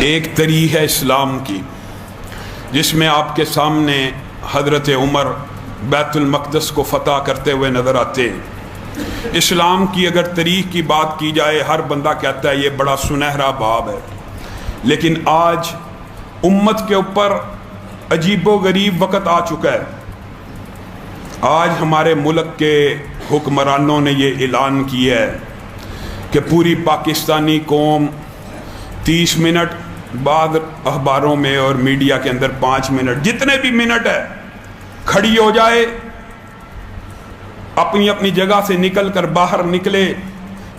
ایک تاریخ ہے اسلام کی جس میں آپ کے سامنے حضرت عمر بیت المقدس کو فتح کرتے ہوئے نظر آتے ہیں۔ اسلام کی اگر تاریخ کی بات کی جائے ہر بندہ کہتا ہے یہ بڑا سنہرا باب ہے، لیکن آج امت کے اوپر عجیب و غریب وقت آ چکا ہے۔ آج ہمارے ملک کے حکمرانوں نے یہ اعلان کیا ہے کہ پوری پاکستانی قوم 30 منٹ بعد اخباروں میں اور میڈیا کے اندر 5 منٹ جتنے بھی منٹ ہے کھڑی ہو جائے، اپنی اپنی جگہ سے نکل کر باہر نکلے،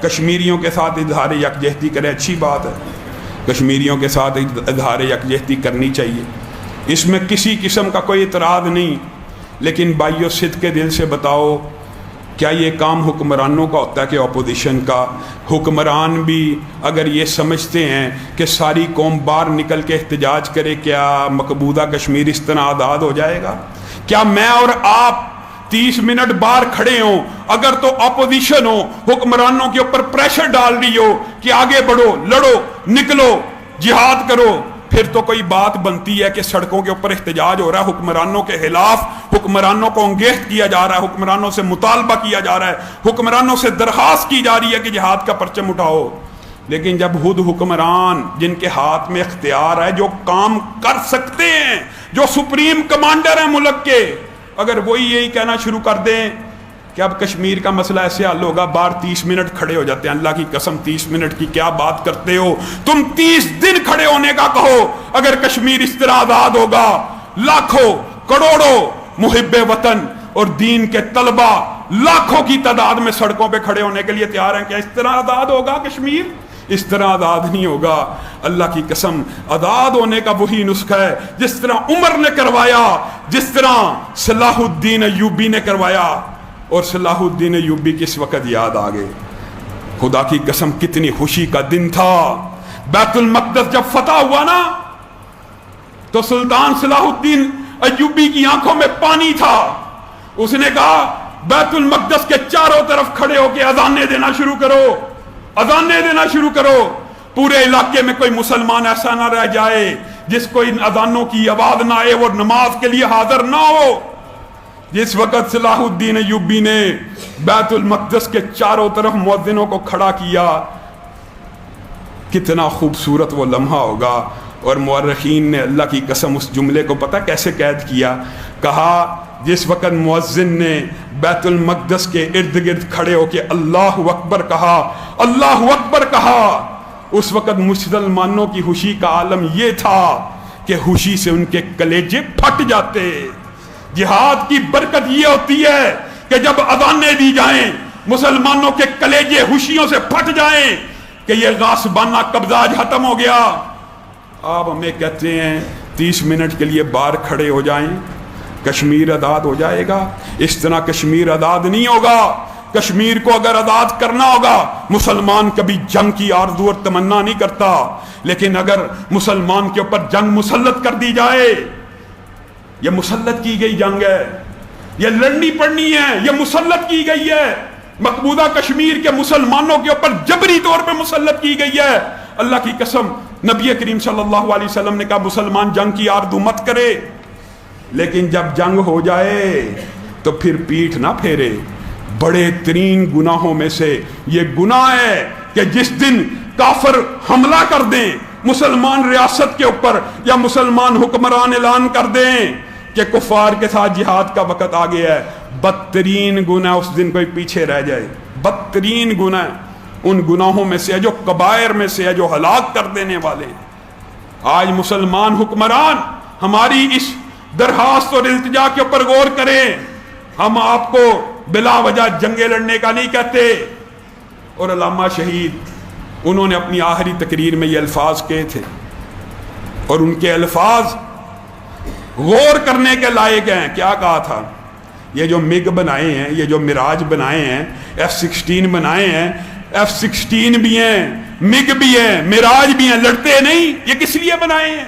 کشمیریوں کے ساتھ اظہار یکجہتی کرے۔ اچھی بات ہے، کشمیریوں کے ساتھ اظہار یکجہتی کرنی چاہیے، اس میں کسی قسم کا کوئی اعتراض نہیں، لیکن بھائیو صدق کے دل سے بتاؤ کیا یہ کام حکمرانوں کا ہوتا ہے کہ اپوزیشن کا؟ حکمران بھی اگر یہ سمجھتے ہیں کہ ساری قوم باہر نکل کے احتجاج کرے، کیا مقبوضہ کشمیر اس طرح آزاد ہو جائے گا؟ کیا میں اور آپ 30 منٹ باہر کھڑے ہوں، اگر تو اپوزیشن ہو حکمرانوں کے اوپر پریشر ڈال رہی ہو کہ آگے بڑھو، لڑو، نکلو، جہاد کرو، پھر تو کوئی بات بنتی ہے کہ سڑکوں کے اوپر احتجاج ہو رہا ہے، حکمرانوں کے خلاف، حکمرانوں کو انگیخت کیا جا رہا ہے، حکمرانوں سے مطالبہ کیا جا رہا ہے، حکمرانوں سے درخواست کی جا رہی ہے کہ جہاد کا پرچم اٹھاؤ۔ لیکن جب خود حکمران جن کے ہاتھ میں اختیار ہے، جو کام کر سکتے ہیں، جو سپریم کمانڈر ہیں ملک کے، اگر وہی یہی کہنا شروع کر دیں کہ اب کشمیر کا مسئلہ ایسے حل ہوگا، باہر 30 منٹ کھڑے ہو جاتے ہیں۔ اللہ کی قسم 30 منٹ کی کیا بات کرتے ہو تم؟ 30 دن کھڑے ہونے کا کہو اگر کشمیر اس طرح آزاد ہوگا۔ لاکھوں کروڑوں محب وطن اور دین کے طلبہ لاکھوں کی تعداد میں سڑکوں پہ کھڑے ہونے کے لیے تیار ہیں۔ کیا اس طرح آزاد ہوگا کشمیر؟ اس طرح آزاد نہیں ہوگا۔ اللہ کی قسم آزاد ہونے کا وہی نسخہ ہے جس طرح عمر نے کروایا، جس طرح صلاح الدین ایوبی نے کروایا، اور صلاح الدین ایوبی کس وقت یاد آ گئے۔ خدا کی قسم کتنی خوشی کا دن تھا۔ بیت المقدس جب فتح ہوا نا تو سلطان صلاح الدین ایوبی کی آنکھوں میں پانی تھا۔ اس نے کہا بیت المقدس کے چاروں طرف کھڑے ہو کے اذانیں دینا شروع کرو، اذانیں دینا شروع کرو۔ پورے علاقے میں کوئی مسلمان ایسا نہ رہ جائے جس کو ان اذانوں کی آواز نہ آئے اور نماز کے لیے حاضر نہ ہو۔ جس وقت صلاح الدین ایوبی نے بیت المقدس کے چاروں طرف مؤذنوں کو کھڑا کیا، کتنا خوبصورت وہ لمحہ ہوگا۔ اور مورخین نے اللہ کی قسم اس جملے کو پتہ کیسے قید کیا؟ کہا جس وقت مؤذن نے بیت المقدس کے ارد گرد کھڑے ہو کے اللہ اکبر کہا، اللہ اکبر کہا، اس وقت مسلمانوں کی خوشی کا عالم یہ تھا کہ خوشی سے ان کے کلیجے پھٹ جاتے۔ جہاد کی برکت یہ ہوتی ہے کہ جب اذانیں دی جائیں مسلمانوں کے کلیجے خوشیوں سے پھٹ جائیں کہ یہ غاصبانہ قبضہ آج ختم ہو گیا۔ آپ ہمیں کہتے ہیں 30 منٹ کے لیے باہر کھڑے ہو جائیں، کشمیر آزاد ہو جائے گا؟ اس طرح کشمیر آزاد نہیں ہوگا۔ کشمیر کو اگر آزاد کرنا ہوگا، مسلمان کبھی جنگ کی آرزو اور تمنا نہیں کرتا، لیکن اگر مسلمان کے اوپر جنگ مسلط کر دی جائے، یہ مسلط کی گئی جنگ ہے، یہ لڑنی پڑنی ہے، یہ مسلط کی گئی ہے، مقبوضہ کشمیر کے مسلمانوں کے اوپر جبری طور پہ مسلط کی گئی ہے۔ اللہ کی قسم نبی کریم صلی اللہ علیہ وسلم نے کہا مسلمان جنگ کی آرزو مت کرے، لیکن جب جنگ ہو جائے تو پھر پیٹھ نہ پھیرے۔ بڑے ترین گناہوں میں سے یہ گناہ ہے کہ جس دن کافر حملہ کر دیں مسلمان ریاست کے اوپر، یا مسلمان حکمران اعلان کر دیں کہ کفار کے ساتھ جہاد کا وقت آ گیا ہے، بدترین گناہ اس دن کوئی پیچھے رہ جائے۔ بدترین گناہ ان گناہوں میں سے ہے جو کبائر میں سے ہے، جو ہلاک کر دینے والے۔ آج مسلمان حکمران ہماری اس درخواست اور التجا کے اوپر غور کریں۔ ہم آپ کو بلا وجہ جنگیں لڑنے کا نہیں کہتے۔ اور علامہ شہید انہوں نے اپنی آخری تقریر میں یہ الفاظ کہے تھے، اور ان کے الفاظ غور کرنے کے لائق ہیں۔ کیا کہا تھا؟ یہ جو مگ بنائے ہیں، یہ جو مراج بنائے ہیں، F-16 بنائے ہیں، F-16 بھی ہیں، مگ بھی ہیں، مراج بھی ہیں، لڑتے نہیں۔ یہ کس لیے بنائے ہیں؟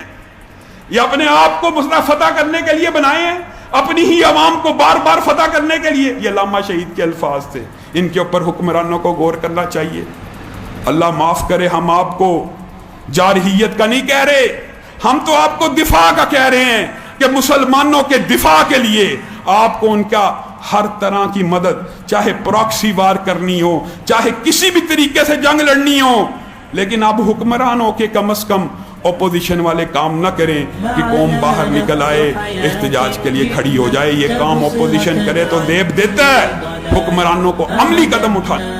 یہ اپنے آپ کو فتح کرنے کے لیے بنائے ہیں، اپنی ہی عوام کو بار بار فتح کرنے کے لیے۔ یہ علامہ شہید کے الفاظ تھے، ان کے اوپر حکمرانوں کو غور کرنا چاہیے۔ اللہ معاف کرے ہم آپ کو جارحیت کا نہیں کہہ رہے، ہم تو آپ کو دفاع کا کہہ رہے ہیں کہ مسلمانوں کے دفاع کے لیے آپ کو ان کا ہر طرح کی مدد، چاہے پراکسی وار کرنی ہو، چاہے کسی بھی طریقے سے جنگ لڑنی ہو، لیکن اب حکمران ہو کے کم از کم اپوزیشن والے کام نہ کریں کہ قوم باہر نکل آئے احتجاج کے لیے کھڑی ہو جائے۔ یہ کام اپوزیشن کرے تو دیب دیتا ہے، حکمرانوں کو عملی قدم اٹھائیں۔